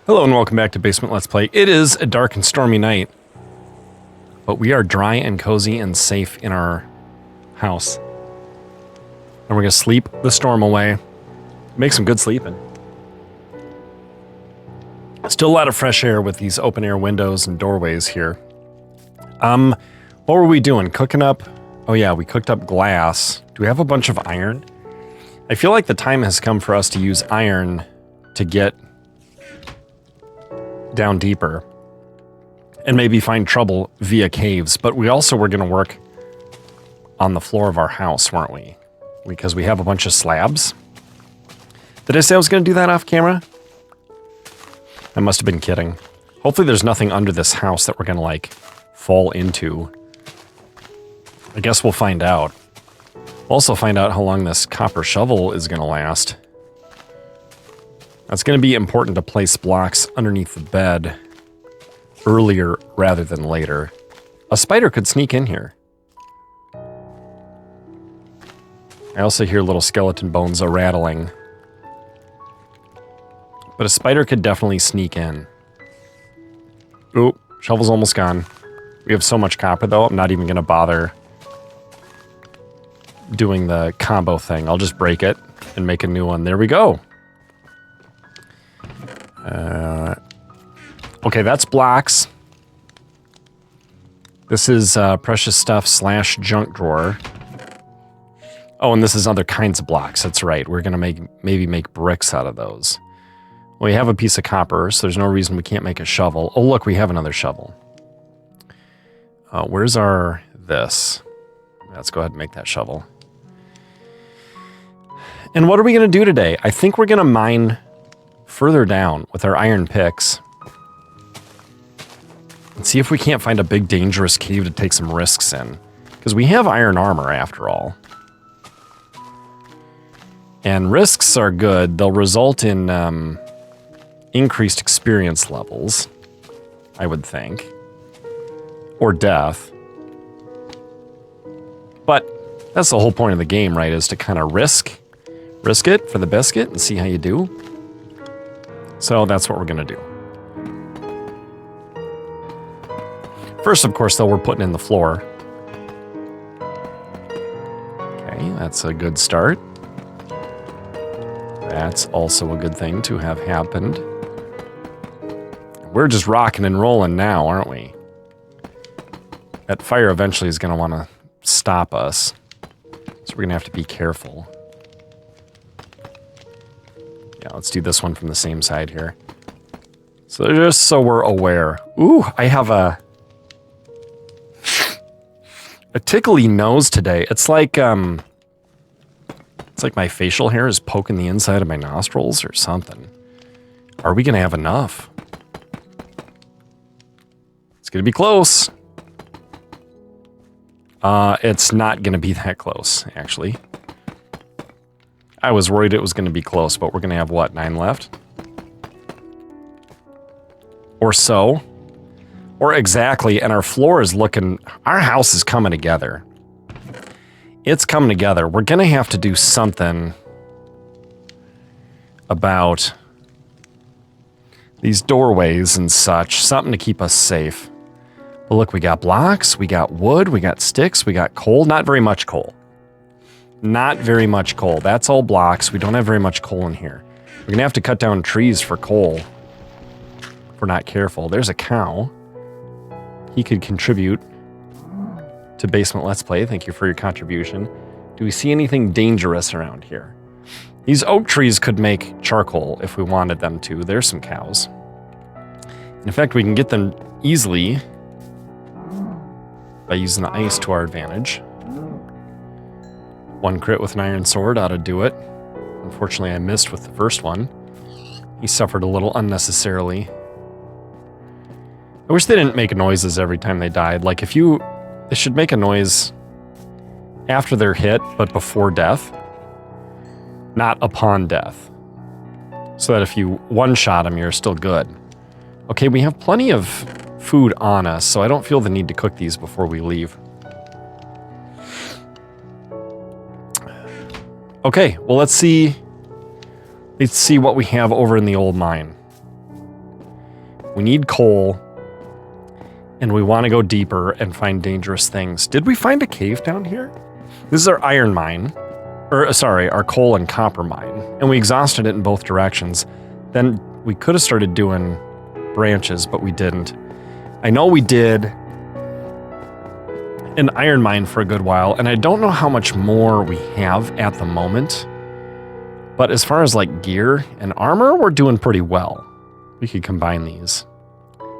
Hello and welcome back to Basement Let's Play. It is a dark and stormy night, but we are dry and cozy and safe in our house. And we're going to sleep the storm away, make some good sleeping. Still a lot of fresh air with these open air windows and doorways here. What were we doing? Cooking up? Oh yeah, we cooked up glass. Do we have a bunch of iron? I feel like the time has come for us to use iron to get down deeper and maybe find trouble via caves, but we also were going to work on the floor of our house, weren't we? Because we have a bunch of slabs. Did I say I was going to do that off camera? I must have been kidding. Hopefully there's nothing under this house that we're going to like fall into. I guess we'll find out. We'll also find out how long this copper shovel is going to last. It's going to be important to place blocks underneath the bed earlier rather than later. A spider could sneak in here. I also hear little skeleton bones rattling. But a spider could definitely sneak in. Ooh, shovel's almost gone. We have so much copper though, I'm not even going to bother doing the combo thing. I'll just break it and make a new one. There we go. Okay, that's blocks. This is precious stuff / junk drawer. Oh, and this is other kinds of blocks. That's right. We're gonna maybe make bricks out of those. Well, we have a piece of copper, so there's no reason we can't make a shovel. Oh, look, we have another shovel. Where's our this? Let's go ahead and make that shovel. And what are we gonna do today? I think we're gonna mine further down with our iron picks and see if we can't find a big dangerous cave to take some risks in, because we have iron armor after all, and risks are good. They'll result in increased experience levels, I would think, or death, but that's the whole point of the game, right, is to kind of risk it for the biscuit and see how you do. So that's what we're going to do. First, of course, though, we're putting in the floor. Okay, that's a good start. That's also a good thing to have happened. We're just rocking and rolling now, aren't we? That fire eventually is going to want to stop us. So we're going to have to be careful. Yeah, let's do this one from the same side here. So just so we're aware. Ooh, I have a tickly nose today. It's like my facial hair is poking the inside of my nostrils or something. Are we gonna have enough? It's gonna be close. It's not gonna be that close, actually. I was worried it was going to be close, but we're going to have, what, 9 left? Or so. Or exactly, and our floor is looking... Our house is coming together. It's coming together. We're going to have to do something about these doorways and such. Something to keep us safe. But look, we got blocks, we got wood, we got sticks, we got coal. Not very much coal. Not very much coal. That's all blocks. We don't have very much coal in here. We're going to have to cut down trees for coal if we're not careful. There's a cow. He could contribute to Basement Let's Play. Thank you for your contribution. Do we see anything dangerous around here? These oak trees could make charcoal if we wanted them to. There's some cows. In fact, we can get them easily by using the ice to our advantage. 1 crit with an iron sword ought to do it. Unfortunately, I missed with the first one. He suffered a little unnecessarily. I wish they didn't make noises every time they died. Like, they should make a noise after they're hit, but before death. Not upon death. So that if you one-shot them, you're still good. Okay, we have plenty of food on us, so I don't feel the need to cook these before we leave. Okay, well, let's see what we have over in the old mine. We need coal. And we want to go deeper and find dangerous things. Did we find a cave down here? This is our iron mine. Or, sorry, our coal and copper mine. And we exhausted it in both directions. Then we could have started doing branches, but we didn't. I know we did an iron mine for a good while, and I don't know how much more we have at the moment. But as far as like gear and armor, we're doing pretty well. We could combine these.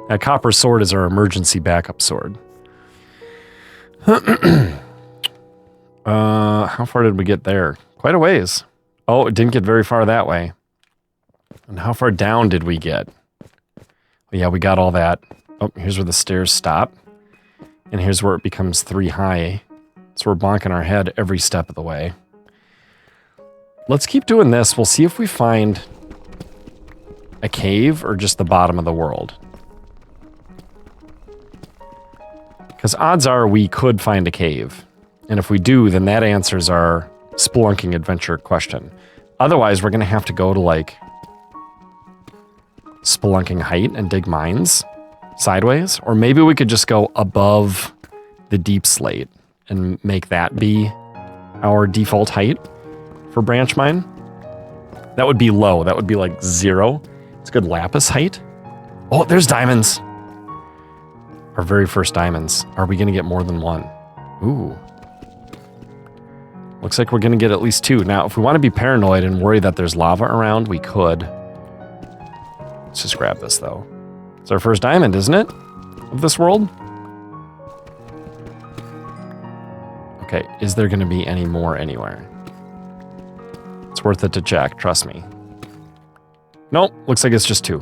That copper sword is our emergency backup sword. How far did we get there? Quite a ways. Oh, it didn't get very far that way. And how far down did we get? Oh, yeah, we got all that. Oh, here's where the stairs stop. And here's where it becomes 3 high. So we're bonking our head every step of the way. Let's keep doing this. We'll see if we find a cave or just the bottom of the world. Because odds are we could find a cave. And if we do, then that answers our spelunking adventure question. Otherwise, we're going to have to go to, like, spelunking height and dig mines sideways. Or maybe we could just go above the deep slate and make that be our default height for branch mine. That would be low. That would be, like, 0. It's a good lapis height. Oh, there's diamonds. Our very first diamonds. Are we going to get more than 1? Ooh. Looks like we're going to get at least 2. Now, if we want to be paranoid and worry that there's lava around, we could. Let's just grab this, though. It's our first diamond, isn't it? Of this world? Okay, is there going to be any more anywhere? It's worth it to check, trust me. Nope, looks like it's just 2.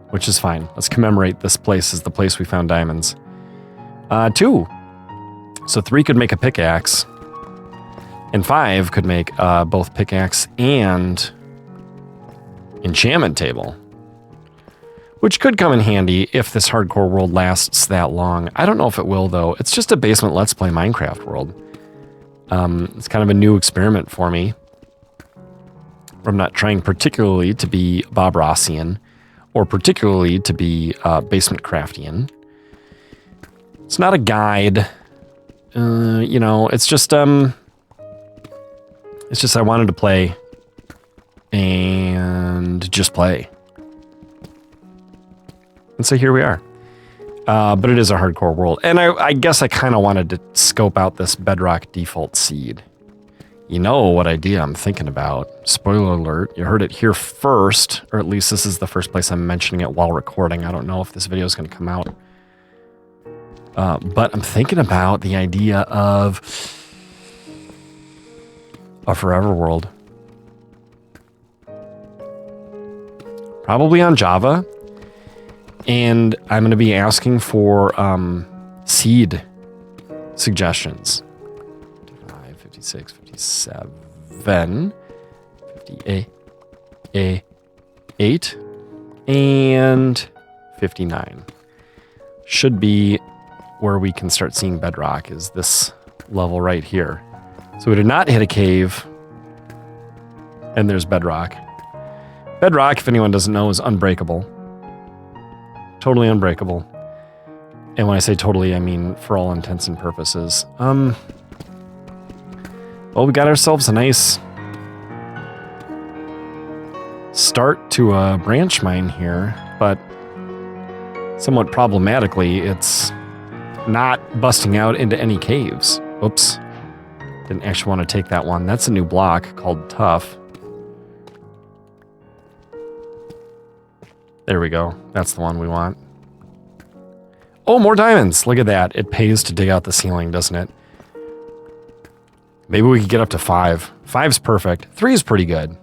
Which is fine. Let's commemorate this place as the place we found diamonds. 2. So 3 could make a pickaxe. And 5 could make both pickaxe and enchantment table. Which could come in handy if this hardcore world lasts that long. I don't know if it will, though. It's just a Basement Let's Play Minecraft world. It's kind of a new experiment for me. I'm not trying particularly to be Bob Rossian or particularly to be Basement Craftian. It's not a guide. You know, it's just I wanted to play and just play. And so here we are. But it is a hardcore world. And I guess I kind of wanted to scope out this Bedrock default seed. You know what idea I'm thinking about. Spoiler alert, you heard it here first, or at least this is the first place I'm mentioning it while recording. I don't know if this video is going to come out. But I'm thinking about the idea of a forever world. Probably on Java. And I'm going to be asking for seed suggestions. 55, 56, 57, 58, and 59. Should be where we can start seeing bedrock is this level right here. So we did not hit a cave, and there's bedrock. Bedrock, if anyone doesn't know, is unbreakable. Totally unbreakable. And when I say totally, I mean for all intents and purposes. Well, we got ourselves a nice start to a branch mine here, but somewhat problematically, it's not busting out into any caves. Oops. Didn't actually want to take that one. That's a new block called Tough. There we go. That's the one we want. Oh, more diamonds. Look at that. It pays to dig out the ceiling, doesn't it? Maybe we could get up to 5. 5's perfect. 3 is pretty good.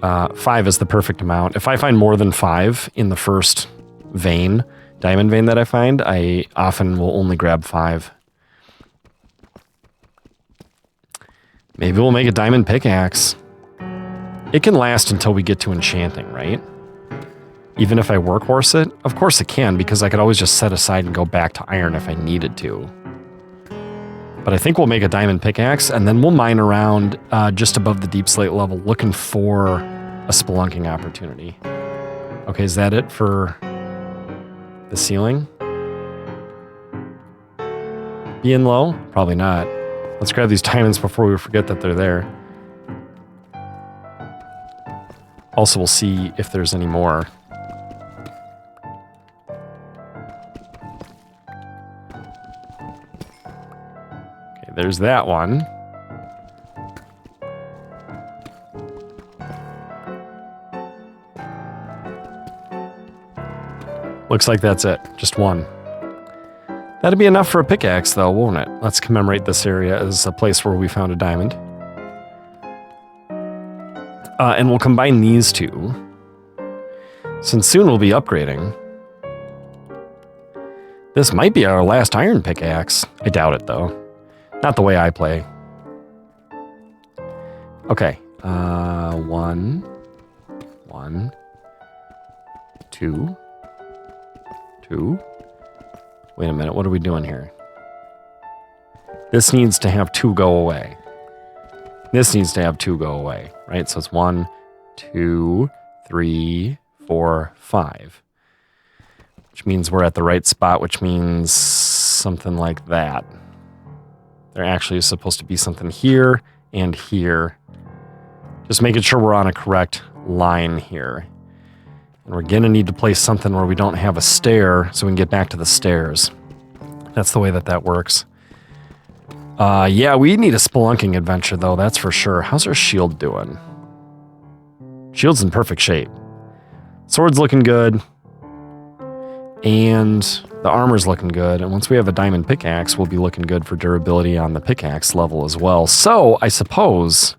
5 is the perfect amount. If I find more than 5 in the first vein, diamond vein that I find, I often will only grab 5. Maybe we'll make a diamond pickaxe. It can last until we get to enchanting, right? Even if I workhorse it? Of course it can, because I could always just set aside and go back to iron if I needed to. But I think we'll make a diamond pickaxe, and then we'll mine around just above the deep slate level looking for a spelunking opportunity. Okay, is that it for the ceiling? Being low? Probably not. Let's grab these diamonds before we forget that they're there. Also, we'll see if there's any more. Okay, there's that one. Looks like that's it. Just one. That'd be enough for a pickaxe, though, won't it? Let's commemorate this area as a place where we found a diamond. And we'll combine these two. Since soon we'll be upgrading. This might be our last iron pickaxe. I doubt it, though. Not the way I play. Okay. 1, 2, 2. Wait a minute, what are we doing here? This needs to have 2 go away. This needs to have 2 go away, right? So it's 1, 2, 3, 4, 5. Which means we're at the right spot, which means something like that. There actually is supposed to be something here and here. Just making sure we're on a correct line here. And we're gonna need to place something where we don't have a stair so we can get back to the stairs. That's the way that works. Yeah, we need a spelunking adventure though, that's for sure. How's our shield doing? Shield's in perfect shape. Sword's looking good. And the armor's looking good. And once we have a diamond pickaxe, we'll be looking good for durability on the pickaxe level as well. So I suppose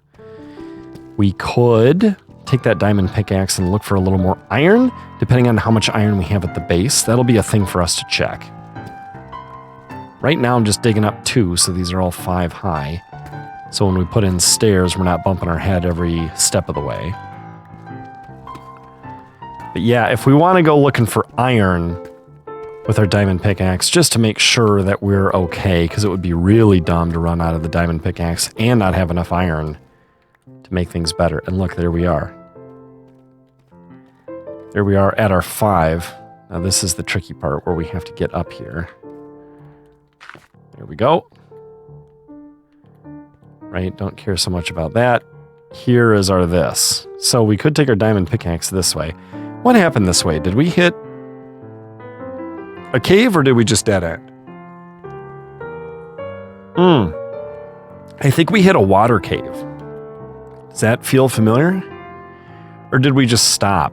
we could take that diamond pickaxe and look for a little more iron, depending on how much iron we have at the base. That'll be a thing for us to check. Right now I'm just digging up 2, so these are all 5 high. So when we put in stairs, we're not bumping our head every step of the way. But yeah, if we want to go looking for iron with our diamond pickaxe, just to make sure that we're okay, because it would be really dumb to run out of the diamond pickaxe and not have enough iron to make things better. And look, there we are. There we are at our 5. Now this is the tricky part where we have to get up here. There we go. Right, don't care so much about that. Here is our this. So we could take our diamond pickaxe this way. What happened this way? Did we hit a cave or did we just dead end? I think we hit a water cave. Does that feel familiar? Or did we just stop?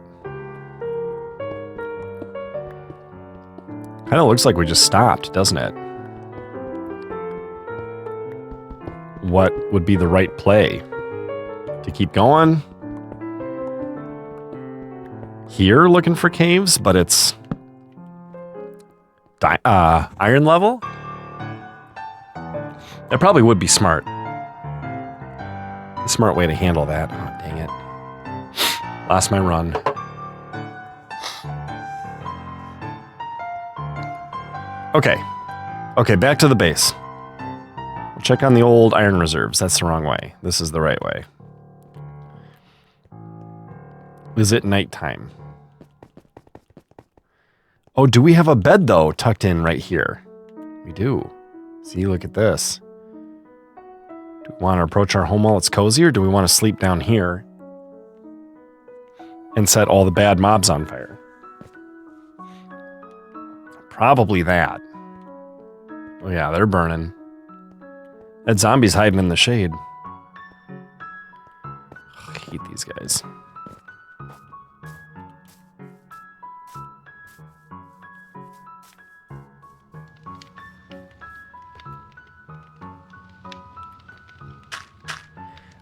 Kind of looks like we just stopped, doesn't it? What would be the right play? To keep going? Here looking for caves, but it's iron level? That probably would be smart. A smart way to handle that. Oh, dang it. Lost my run. Okay. Okay, back to the base. We'll check on the old iron reserves. That's the wrong way. This is the right way. Is it nighttime? Oh, do we have a bed, though, tucked in right here? We do. See, look at this. Do we want to approach our home while it's cozy, or do we want to sleep down here and set all the bad mobs on fire? Probably that. Oh, yeah, they're burning. That zombie's hiding in the shade. I hate these guys.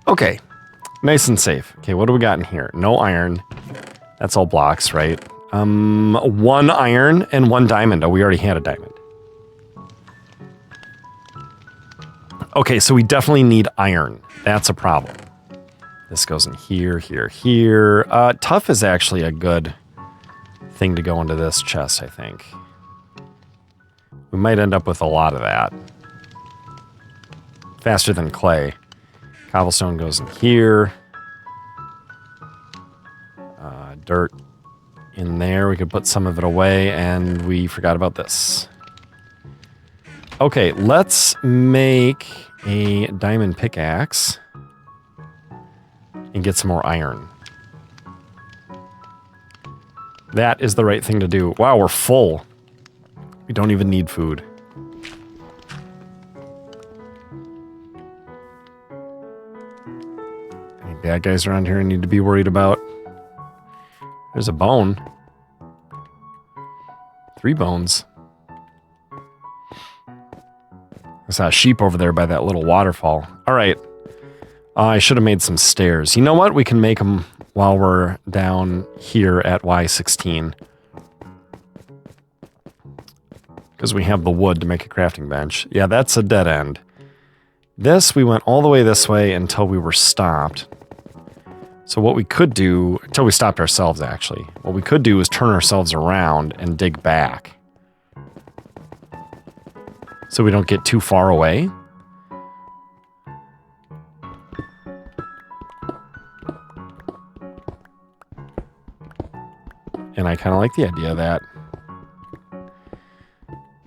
Okay, nice and safe. Okay, what do we got in here? No iron. That's all blocks, right? 1 iron and 1 diamond. Oh, we already had a diamond. Okay, so we definitely need iron. That's a problem. This goes in here, here, here. Tough is actually a good thing to go into this chest, I think. We might end up with a lot of that. Faster than clay. Cobblestone goes in here. Dirt in there. We could put some of it away, and we forgot about this. Okay, let's make a diamond pickaxe and get some more iron. That is the right thing to do. Wow, we're full. We don't even need food. Any bad guys around here I need to be worried about? There's a bone. 3 bones. I saw a sheep over there by that little waterfall. All right. I should have made some stairs. You know what? We can make them while we're down here at Y16. Because we have the wood to make a crafting bench. Yeah, that's a dead end. This, we went all the way this way until we were stopped. So what we could do, until we stopped ourselves actually, what we could do is turn ourselves around and dig back. So we don't get too far away. And I kind of like the idea of that.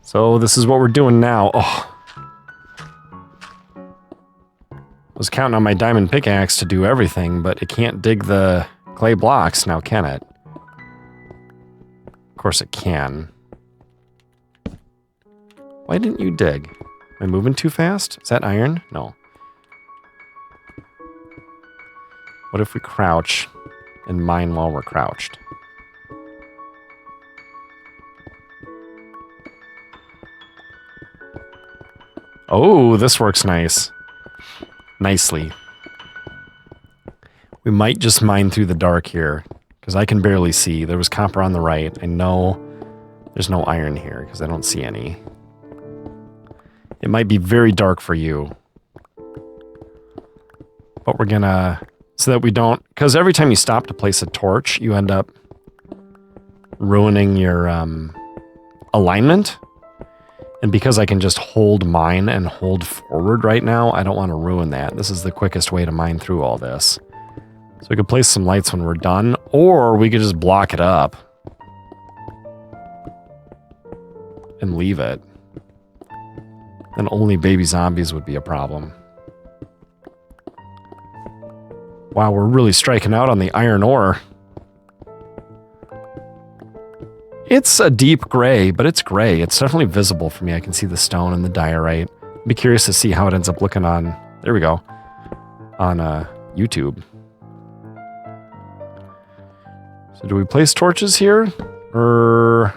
So this is what we're doing now. Oh. I was counting on my diamond pickaxe to do everything, but it can't dig the clay blocks now, can it? Of course it can. Why didn't you dig? Am I moving too fast? Is that iron? No. What if we crouch and mine while we're crouched? Oh, this works nicely. We might just mine through the dark here, because I can barely see. There was copper on the right. I know there's no iron here, because I don't see any. It might be very dark for you. But we're gonna... So that we don't... Because every time you stop to place a torch, you end up ruining your alignment. And because I can just hold mine and hold forward right now, I don't want to ruin that. This is the quickest way to mine through all this. So we could place some lights when we're done, or we could just block it up and leave it. Then only baby zombies would be a problem. Wow, we're really striking out on the iron ore. It's a deep gray, but it's gray. It's definitely visible for me. I can see the stone and the diorite. I'd be curious to see how it ends up looking on, there we go, on YouTube. So do we place torches here? Or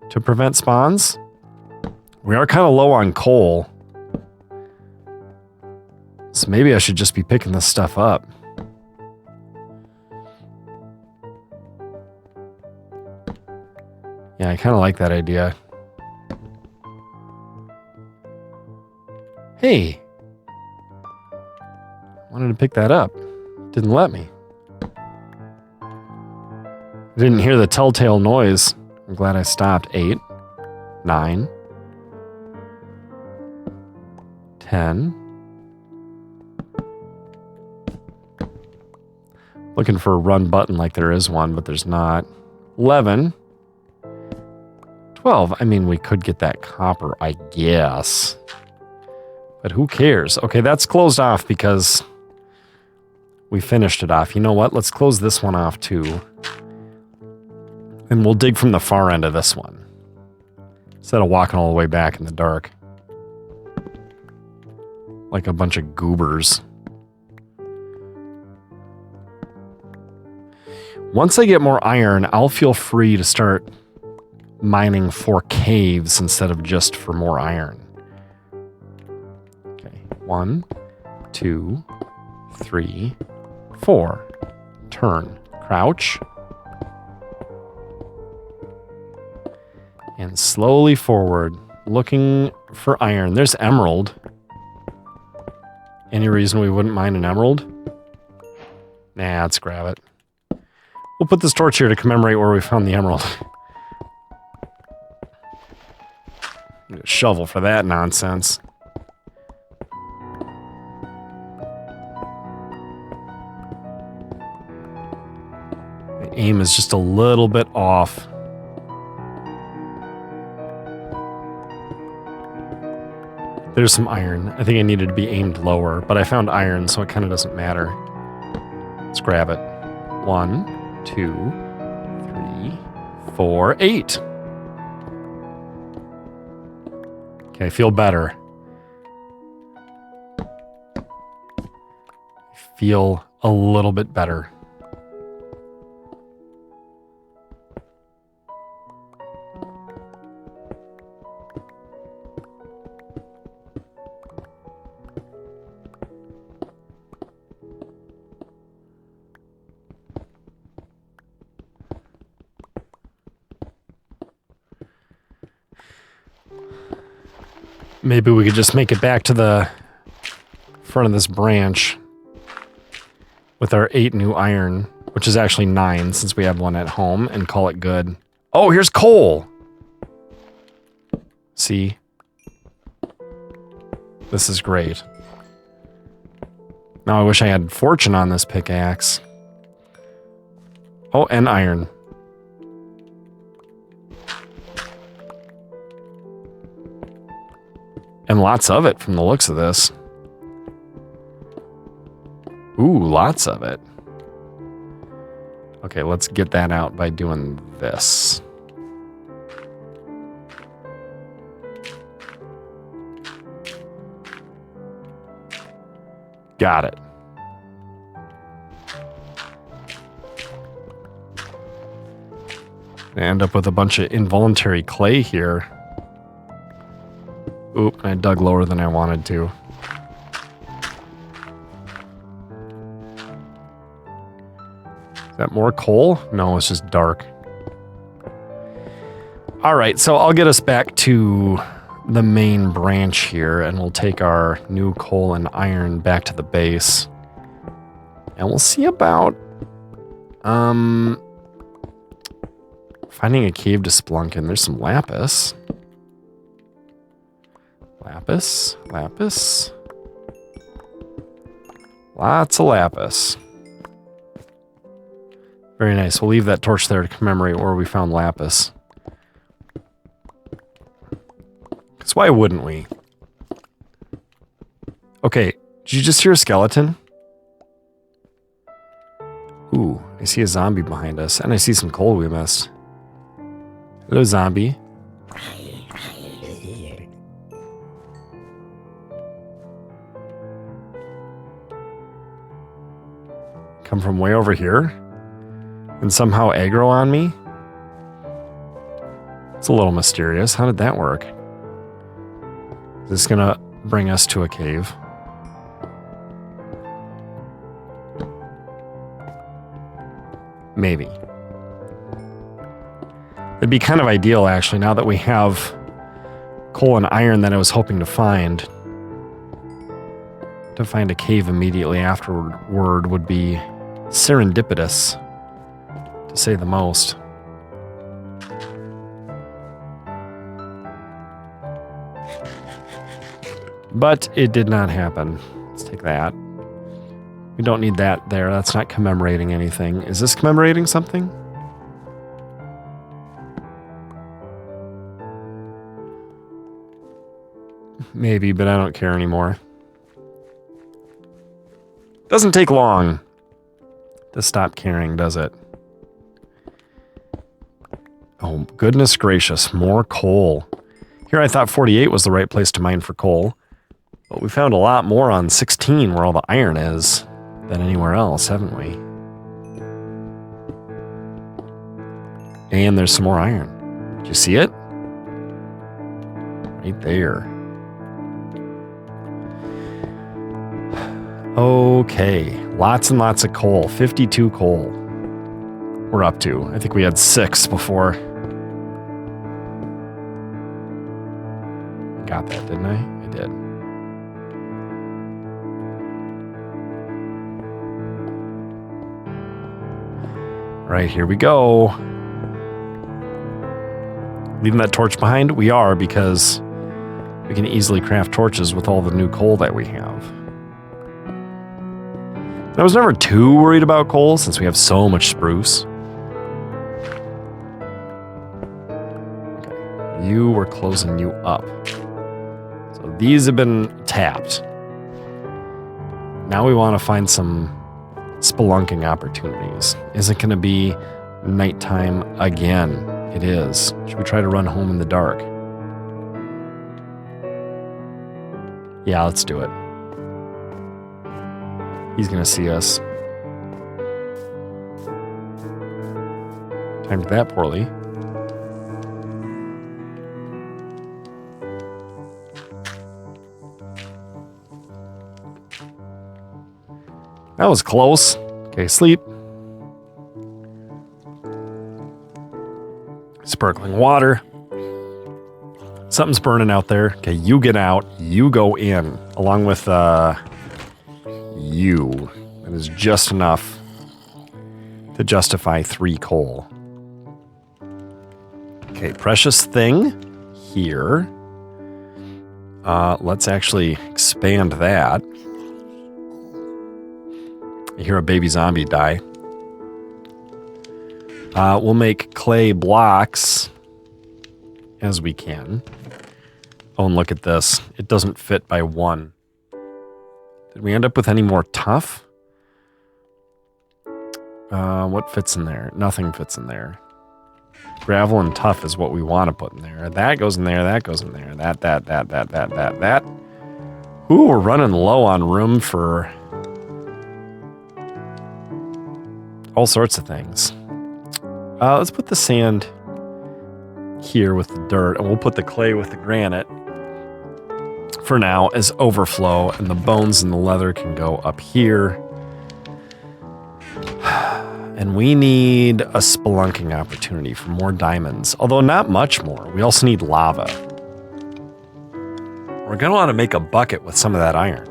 to prevent spawns? We are kind of low on coal. So maybe I should just be picking this stuff up. Yeah, I kind of like that idea. Hey! I wanted to pick that up. Didn't let me. I didn't hear the telltale noise. I'm glad I stopped. 8, 9, 10. Looking for a run button like there is one, but there's not. 11. 12. I mean, we could get that copper, I guess. But who cares? Okay, that's closed off because we finished it off. You know what? Let's close this one off too. And we'll dig from the far end of this one. Instead of walking all the way back in the dark. Like a bunch of goobers. Once I get more iron, I'll feel free to start mining for caves instead of just for more iron. Okay, 1, 2, 3, 4. Turn. Crouch. And slowly forward, looking for iron. There's emerald. Any reason we wouldn't mine an emerald? Nah, let's grab it. We'll put this torch here to commemorate where we found the emerald. Need a shovel for that nonsense. My aim is just a little bit off. There's some iron. I think I needed to be aimed lower, but I found iron, so it kind of doesn't matter. Let's grab it. 1, 2, 3, 4, 8. Okay, I feel better. I feel a little bit better. Maybe we could just make it back to the front of this branch with our 8 new iron, which is actually 9 since we have one at home, and call it good. Oh, here's coal! See? This is great. Now I wish I had fortune on this pickaxe. Oh, and iron. And lots of it from the looks of this. Ooh, lots of it. Okay, let's get that out by doing this. Got it. I end up with a bunch of involuntary clay here. Oop, I dug lower than I wanted to. Is that more coal? No, it's just dark. Alright, so I'll get us back to the main branch here, and we'll take our new coal and iron back to the base. And we'll see about finding a cave to spelunk in. There's some lapis. Lapis, lapis. Lots of lapis. Very nice. We'll leave that torch there to commemorate where we found lapis. Because why wouldn't we? Okay, did you just hear a skeleton? Ooh, I see a zombie behind us, and I see some coal we missed. Hello, zombie. Come from way over here? And somehow aggro on me? It's a little mysterious. How did that work? Is this gonna bring us to a cave? Maybe. It'd be kind of ideal, actually, now that we have coal and iron that I was hoping to find a cave immediately afterward would be serendipitous, to say the most. But it did not happen. Let's take that. We don't need that there. That's not commemorating anything. Is this commemorating something? Maybe, but I don't care anymore. Doesn't take long to stop caring, does it? Oh, goodness gracious, more coal. Here I thought 48 was the right place to mine for coal, but we found a lot more on 16 where all the iron is than anywhere else, haven't we? And there's some more iron. Did you see it? Right there. Okay, lots and lots of coal. 52 coal. We're up to. I think we had 6 before. Got that, didn't I? I did. Right, here we go. Leaving that torch behind? We are, because we can easily craft torches with all the new coal that we have. I was never too worried about coal since we have so much spruce. You, we're closing you up. So these have been tapped. Now we want to find some spelunking opportunities. Is it going to be nighttime again? It is. Should we try to run home in the dark? Yeah, let's do it. He's going to see us. Timed that poorly. That was close. Okay, sleep. Sparkling water. Something's burning out there. Okay, you get out. You go in. Along with you. That is just enough to justify 3 coal. Okay, precious thing here. Let's actually expand that. I hear a baby zombie die. We'll make clay blocks as we can. Oh, and look at this. It doesn't fit by 1. Did we end up with any more tough? What fits in there? Nothing fits in there. Gravel and tough is what we want to put in there. That goes in there, that goes in there. That. Ooh, we're running low on room for all sorts of things. Let's put the sand here with the dirt, and we'll put the clay with the granite for now as overflow, and the bones and the leather can go up here. And we need a spelunking opportunity for more diamonds, although not much more. We also need lava. We're going to want to make a bucket with some of that iron.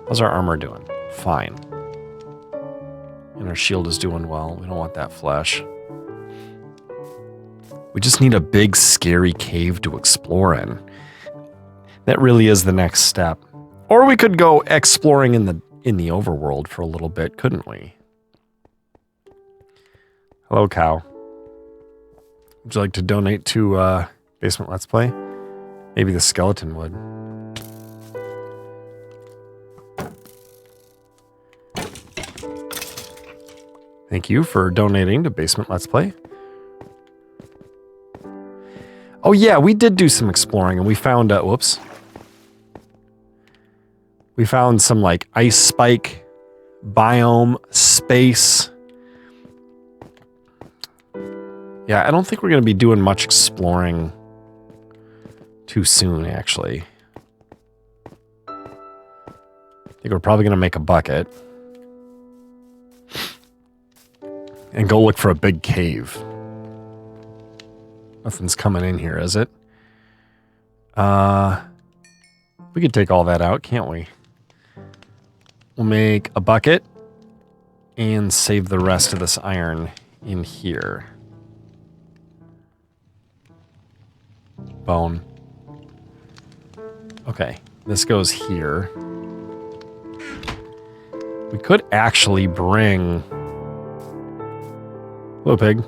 How's our armor doing? Fine. And our shield is doing well. We don't want that flesh. We just need a big, scary cave to explore in. That really is the next step. Or we could go exploring in the overworld for a little bit, couldn't we? Hello, cow. Would you like to donate to Basement Let's Play? Maybe the skeleton would. Thank you for donating to Basement Let's Play. Oh yeah, we did do some exploring and we found, whoops. We found some like ice spike, biome, space. Yeah, I don't think we're going to be doing much exploring too soon, actually. I think we're probably going to make a bucket. And go look for a big cave. Nothing's coming in here, is it? We could take all that out, can't we? We'll make a bucket and save the rest of this iron in here. Bone. Okay, this goes here. We could actually bring... Hello, pig.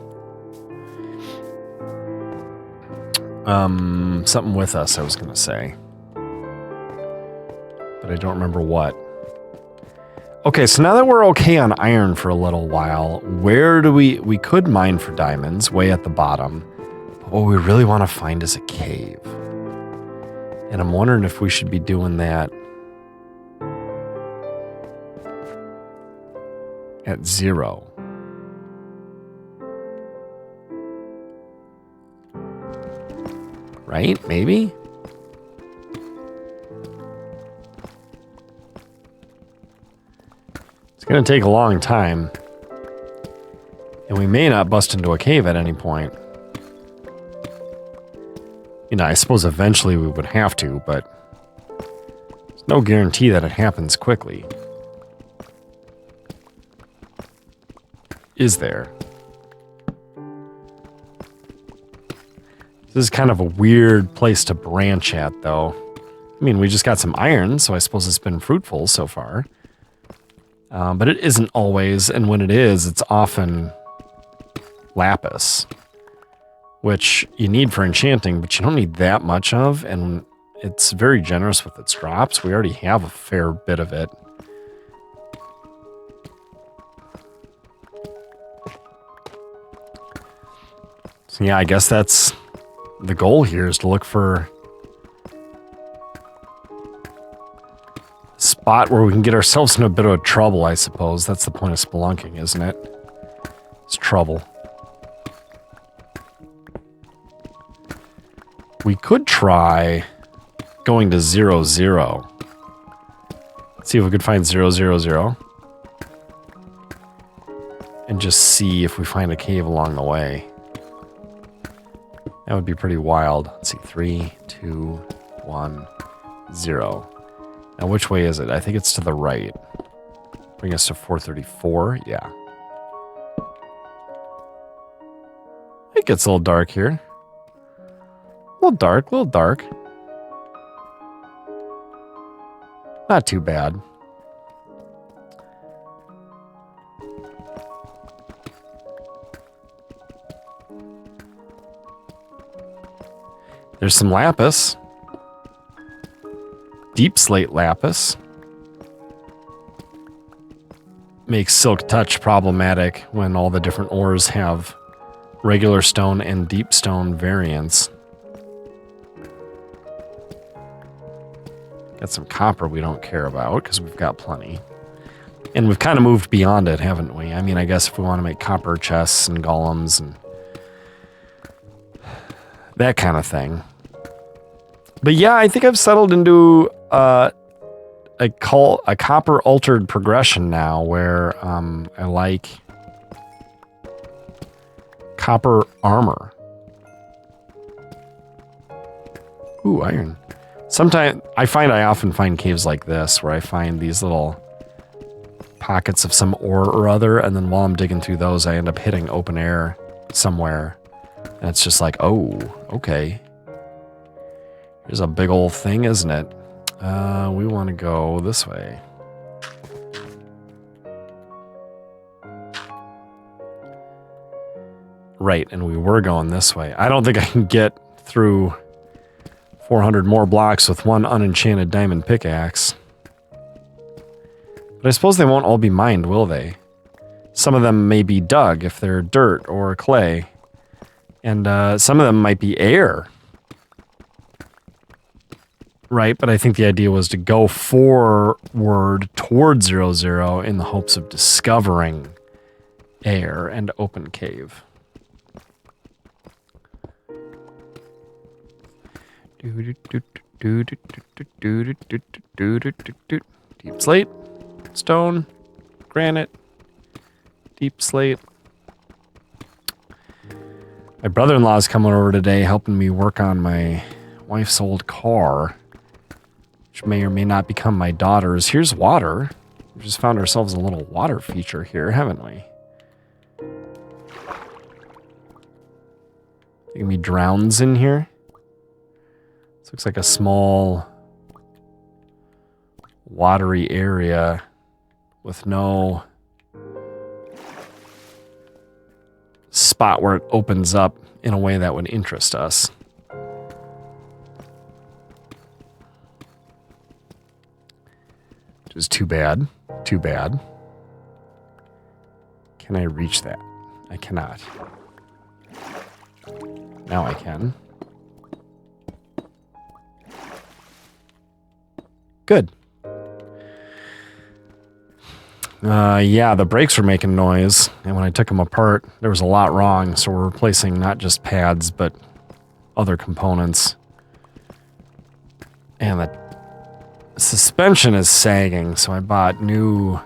Something with us, I was going to say. But I don't remember what. Okay, so now that we're okay on iron for a little while, where do we could mine for diamonds, way at the bottom. But what we really want to find is a cave. And I'm wondering if we should be doing that at 0. Right? Maybe? It's going to take a long time. And we may not bust into a cave at any point. You know, I suppose eventually we would have to, but there's no guarantee that it happens quickly. Is there? This is kind of a weird place to branch at, though. I mean, we just got some iron, so I suppose it's been fruitful so far. But it isn't always, and when it is, it's often lapis. which you need for enchanting, but you don't need that much of, and it's very generous with its drops. We already have a fair bit of it. So yeah, I guess that's the goal here, is to look for a spot where we can get ourselves in a bit of trouble, I suppose. That's the point of spelunking, isn't it? It's trouble. We could try going to 0, 0. See if we could find 0, 0, 0. And just see if we find a cave along the way. That would be pretty wild. Let's see. 3, 2, 1, 0. Now, which way is it? I think it's to the right. Bring us to 434. Yeah. It gets a little dark here. A little dark, a little dark. Not too bad. There's some lapis. Deep slate lapis. Makes silk touch problematic when all the different ores have regular stone and deep stone variants. Got some copper we don't care about because we've got plenty. And we've kind of moved beyond it, haven't we? I mean, I guess if we want to make copper chests and golems and that kind of thing. But yeah, I think I've settled into a copper altered progression now where I like copper armor. Ooh, iron. Sometimes I often find caves like this where I find these little pockets of some ore or other, and then while I'm digging through those, I end up hitting open air somewhere. And it's just like, oh, okay. Here's a big old thing, isn't it? We want to go this way. Right, and we were going this way. I don't think I can get through 400 more blocks with one unenchanted diamond pickaxe. But I suppose they won't all be mined, will they? Some of them may be dug if they're dirt or clay. And some of them might be air. Right, but I think the idea was to go forward towards 0, 0 in the hopes of discovering air and open cave. Deep slate, stone, granite, deep slate. My brother-in-law is coming over today helping me work on my wife's old car, which may or may not become my daughter's. Here's water. We just found ourselves a little water feature here, haven't we? Think me drowns in here. This looks like a small watery area with no spot where it opens up in a way that would interest us. Which is too bad. Too bad. Can I reach that? I cannot. Now I can. Good. Yeah, the brakes were making noise, and when I took them apart, there was a lot wrong, so we're replacing not just pads, but other components. And the suspension is sagging, so I bought new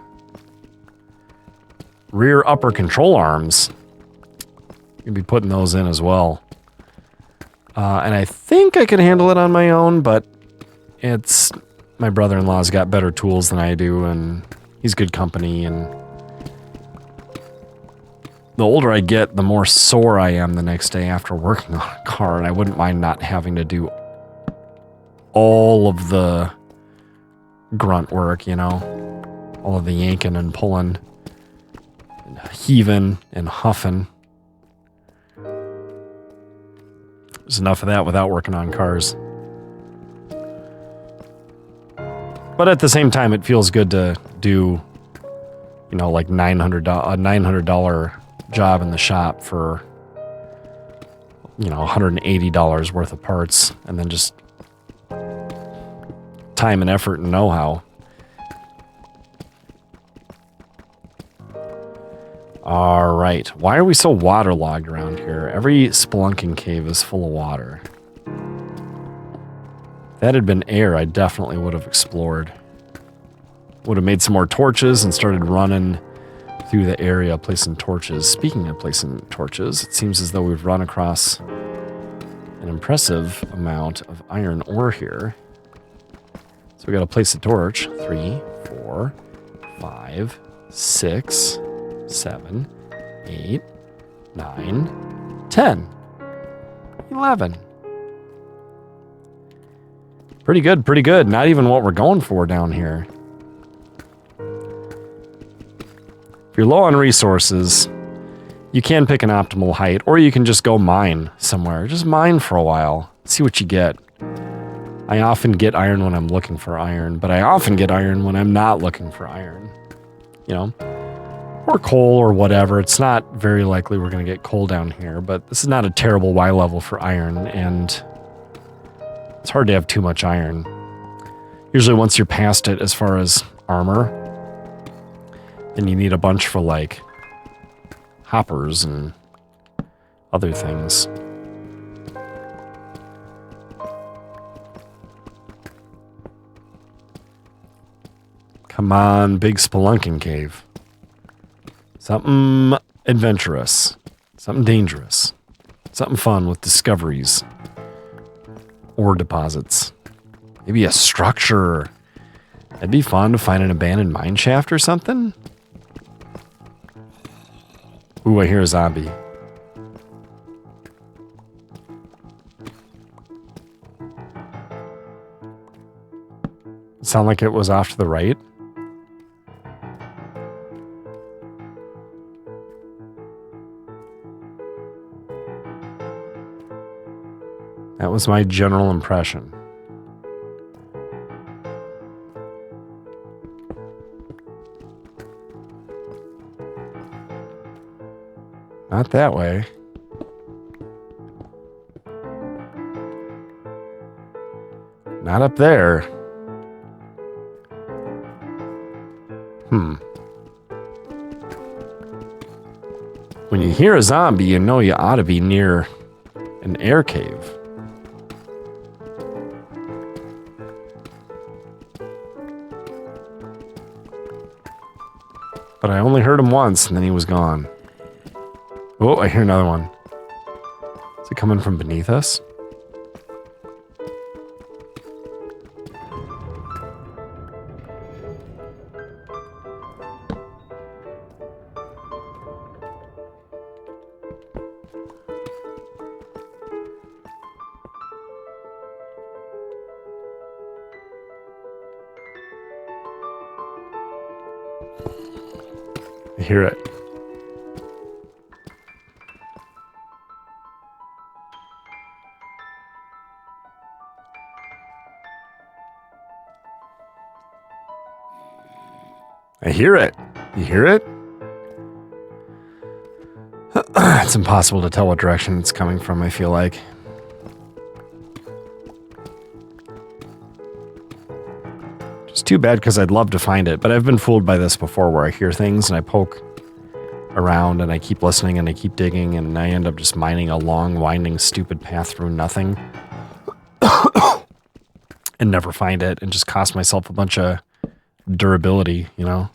rear upper control arms. You'll be putting those in as well. And I think I can handle it on my own, but it's... my brother-in-law's got better tools than I do, and he's good company, and the older I get, the more sore I am the next day after working on a car, and I wouldn't mind not having to do all of the grunt work, you know? All of the yanking and pulling, and heaving and huffing. There's enough of that without working on cars. But at the same time, it feels good to do, you know, like $900 job in the shop for, you know, $180 worth of parts, and then just time and effort and know-how. All right. Why are we so waterlogged around here? Every spelunking cave is full of water. If that had been air, I definitely would have explored. Would have made some more torches and started running through the area placing torches. Speaking of placing torches, it seems as though we've run across an impressive amount of iron ore here. So we got to place a torch. 3, 4, 5, 6, 7, 8, 9, 10, 11. Pretty good, pretty good. Not even what we're going for down here. If you're low on resources, you can pick an optimal height, or you can just go mine somewhere. Just mine for a while. See what you get. I often get iron when I'm looking for iron, but I often get iron when I'm not looking for iron. You know? Or coal or whatever. It's not very likely we're going to get coal down here, but this is not a terrible Y level for iron, and it's hard to have too much iron. Usually once you're past it as far as armor, then you need a bunch for like hoppers and other things. Come on, big spelunking cave. Something adventurous. Something dangerous. Something fun with discoveries. Ore deposits. Maybe a structure. That'd be fun to find an abandoned mine shaft or something. Ooh, I hear a zombie. Sound like it was off to the right. That was my general impression. Not that way. Not up there. When you hear a zombie, you know you ought to be near an air cave. But I only heard him once, and then he was gone. Oh, I hear another one. Is it coming from beneath us? I hear it. I hear it. You hear it? It's impossible to tell what direction it's coming from, I feel like. Just too bad because I'd love to find it, but I've been fooled by this before where I hear things and I poke around and I keep listening and I keep digging and I end up just mining a long, winding, stupid path through nothing and never find it and just cost myself a bunch of durability, you know?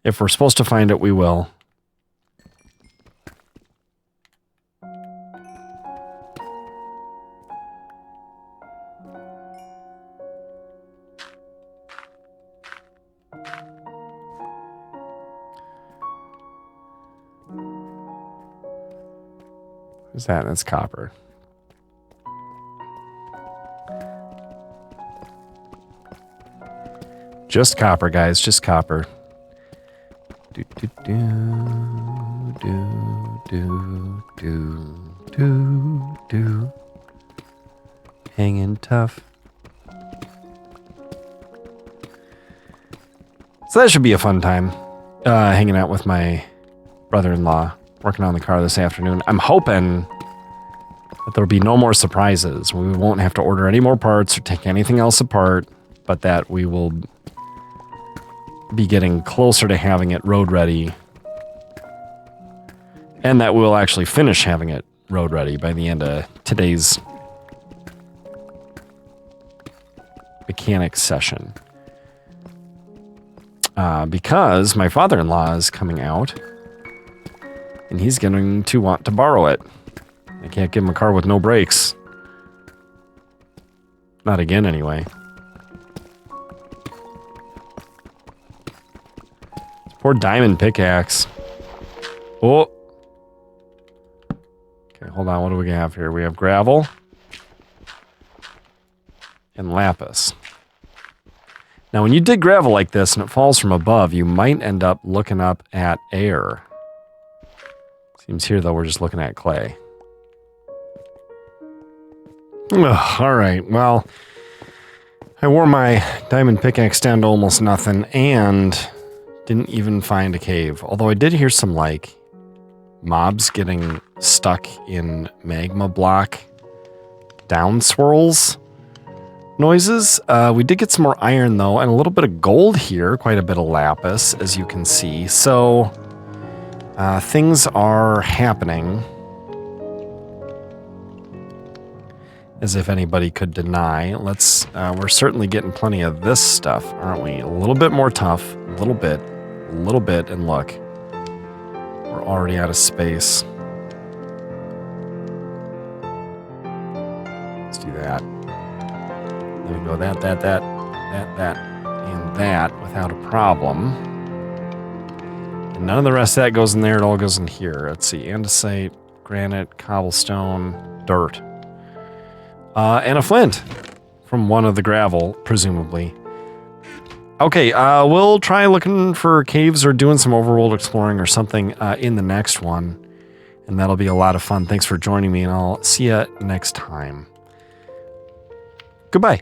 If we're supposed to find it, we will. What's that? That's copper. Just copper, guys. Just copper. Do, do, do, do, do, do, do. Hanging tough. So that should be a fun time. Hanging out with my brother-in-law, working on the car this afternoon. I'm hoping that there'll be no more surprises. We won't have to order any more parts or take anything else apart, but that we will be getting closer to having it road ready, and that we'll actually finish having it road ready by the end of today's mechanic session. Because my father-in-law is coming out, and he's going to want to borrow it. I can't give him a car with no brakes. Not again, anyway. Poor diamond pickaxe. Oh. Okay, hold on. What do we have here? We have gravel and lapis. Now, when you dig gravel like this and it falls from above, you might end up looking up at air. Seems here, though, we're just looking at clay. Ugh, all right, well, I wore my diamond pickaxe down to almost nothing and didn't even find a cave. Although I did hear some, like, mobs getting stuck in magma block down swirls noises. We did get some more iron, though, and a little bit of gold here. Quite a bit of lapis, as you can see. So, things are happening. As if anybody could deny. We're certainly getting plenty of this stuff, aren't we? A little bit more tough, a little bit, and look. We're already out of space. Let's do that. There we go, that, and that without a problem. And none of the rest of that goes in there, it all goes in here. Let's see, andesite, granite, cobblestone, dirt. And a flint from one of the gravel, presumably. Okay, we'll try looking for caves or doing some overworld exploring or something in the next one. And that'll be a lot of fun. Thanks for joining me, and I'll see you next time. Goodbye.